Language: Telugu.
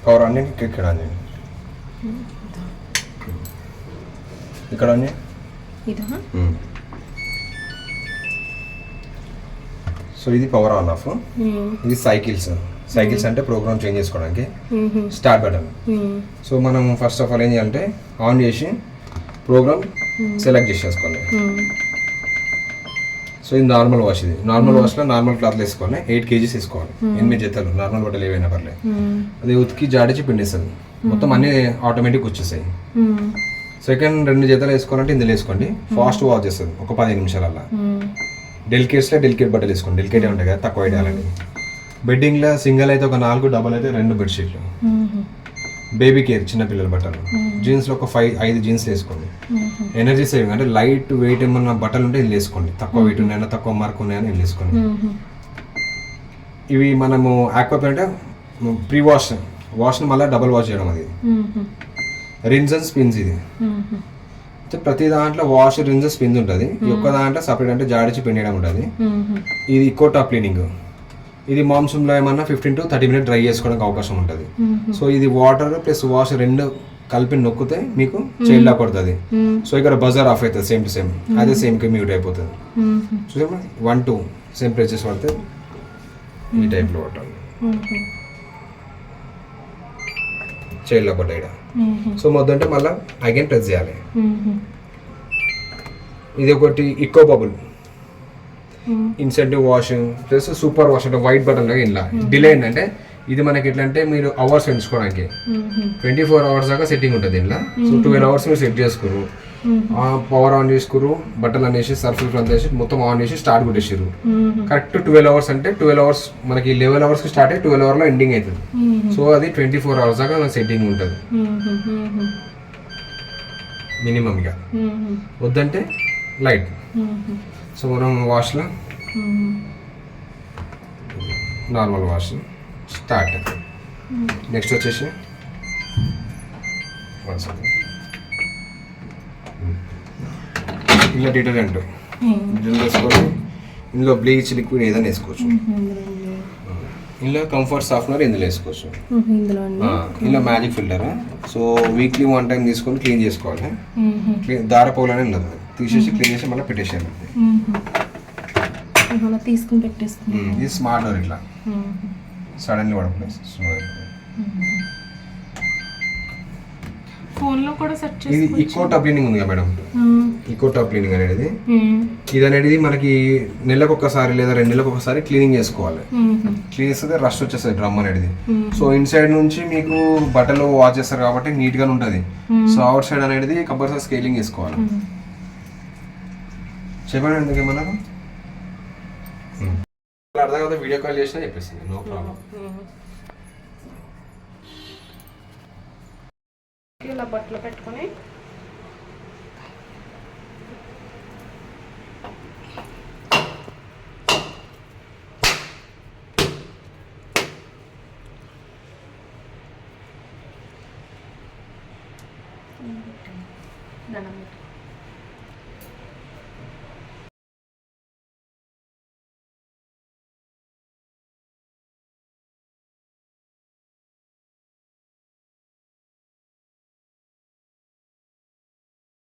పవర్ ఆనియన్ ఇక్కడ ఆనియన్ ఇక్కడ ఆనియన్ సో ఇది పవర్ ఆన్ ఆఫ్. ఇది సైకిల్స్ అంటే ప్రోగ్రామ్ చేంజ్ చేసుకోవడానికి స్టార్ట్ బటన్. సో మనం ఫస్ట్ ఆఫ్ ఆల్ ఏం చేయాలంటే ఆన్ చేసి ప్రోగ్రామ్ సెలెక్ట్ చేసేసుకోవాలి. సో ఇది నార్మల్ వాష్. ఇది నార్మల్ వాష్లో నార్మల్ క్లాత్లు వేసుకోవాలి. 8 kgs వేసుకోవాలి. 8 జతలు నార్మల్ బట్టలు ఏవైనా పర్లేదు. అది ఉతికి జాడించి పిండేస్తుంది. మొత్తం అన్ని ఆటోమేటిక్ వచ్చేసాయి. సెకండ్ 2 జతలు వేసుకోవాలంటే ఇందులో వేసుకోండి. ఫాస్ట్ వాష్ చేస్తుంది ఒక 15 నిమిషాలల్లా. డెలికేట్స్లో డెలికేట్ బట్టలు వేసుకోండి. డెలికేట్ ఉంటాయి కదా, తక్కువ వేయాలని. బెడ్డింగ్లో సింగిల్ అయితే ఒక 4, డబల్ అయితే 2 బెడ్షీట్లు. బేబీ కేర్ చిన్నపిల్లల బట్టలు. జీన్స్లో ఒక 5 జీన్స్ వేసుకోండి. ఎనర్జీ సేవింగ్ అంటే లైట్ వెయిట్ ఏమన్నా బట్టలు ఉంటే ఇల్లు వేసుకోండి. తక్కువ వెయిట్ ఉన్నాయన్నా తక్కువ మార్క్ ఉన్నాయని ఇల్లు వేసుకోండి. ఇవి మనము ఆక్వాప్ అంటే ప్రీ వాష్ని మళ్ళీ డబల్ వాష్ చేయడం. అది రిన్స్ అండ్ స్పిన్స్. ఇది ప్రతి దాంట్లో వాష్, రిన్స్, స్పిన్స్ ఉంటుంది. ఈ ఒక్క దాంట్లో సపరేట్ అంటే జాడిచి పిండడం ఉంటుంది. ఇది ఈకో టాప్ క్లీనింగ్. ఇది మాన్సూన్లో ఏమన్నా 15 to 30 minutes డ్రై చేసుకోవడానికి అవకాశం ఉంటుంది. సో ఇది వాటర్ ప్లస్ వాష్ 2 కలిపి నొక్కితే మీకు చైల్డ్ లాక్ పడుతుంది. సో ఇక్కడ బజర్ ఆఫ్ అవుతుంది సేమ్ టు సేమ్. అదే సేమ్కి మ్యూట్ అయిపోతుంది. చూసామా 1, 2 సేమ్ ప్రెసెస్ పడితే ఈ టైప్లో పట్టాలి. చైల్డ్ లాక్ పడ్డాయి. సో మొత్తం మళ్ళీ అగైన్ ప్రెస్ చేయాలి. ఇది ఒకటి eco bubble intensive washing plus super wash అంటే వైట్ బటన్ లాగా ఇలా డిలే ఏంటంటే ఇది మనకి ఎట్లా అంటే మీరు అవర్స్ పెంచుకోవడానికి 24 hours దాకా సెట్టింగ్ ఉంటుంది ఇలా. సో 12 hours మీరు సెట్ చేసుకోరు. పవర్ ఆన్ చేసుకురు, బట్టలు అనేసి సర్ఫ్ అంత వేసి మొత్తం ఆన్ చేసి స్టార్ట్ కొట్టేసారు. కరెక్ట్ 12 hours అంటే 12 hours మనకి 11 hours స్టార్ట్ అయ్యి 12 hours ఎండింగ్ అవుతుంది. సో అది 24 hours దాకా మనకి సెట్టింగ్ ఉంటుంది మినిమం. ఇక వద్దంటే లైట్. సో మనం వాష్లో నార్మల్ వాష్ స్టార్ట్. నెక్స్ట్ వచ్చేసి ఇలా డిటర్జెంట్ వేసుకొని ఇందులో బ్లీచ్ లిక్విడ్ ఏదైనా వేసుకోవచ్చు. ఇందులో కంఫర్ట్ సాఫ్ట్నర్ ఇందులో వేసుకోవచ్చు. ఇందులో magic filter. So weekly 1 time తీసుకొని క్లీన్ చేసుకోవాలి. దారపోలనే ఉండదు, తీసేసి క్లీన్ చేసి మళ్ళీ పెట్టేసేయాలి. తీసుకుని పెట్టేస్తాను. ఇది స్మార్ట్ డోర్. ఇట్లా సడన్లీ పడకుండా ఫోన్లో కూడా సెట్ చేసి. ఇది ఈకో టాప్ క్లీనింగ్ ఉంది కదా మేడం. ఈకో టాప్ క్లీనింగ్ అనేది ఇది అనేది మనకి నెలకు ఒకసారి లేదా 2 నెలలకు ఒకసారి క్లీనింగ్ చేసుకోవాలి. క్లీన్ చేస్తే రష్ వచ్చేస్తుంది డ్రమ్ అనేది. సో ఇన్సైడ్ నుంచి మీకు బట్టలు వాష్ చేస్తారు కాబట్టి నీట్ గానే ఉంటుంది. సో అవుట్ సైడ్ అనేది కంపల్సరీ స్కేలింగ్ చేసుకోవాలి. చెప్పండి ఎందుకు ఏమన్నారు అర్థం కదా, వీడియో కాల్ చేసినా చెప్పేసింది, నో ప్రాబ్లం. ఇలా బట్టలు పెట్టుకొని దండం పెట్టుకో.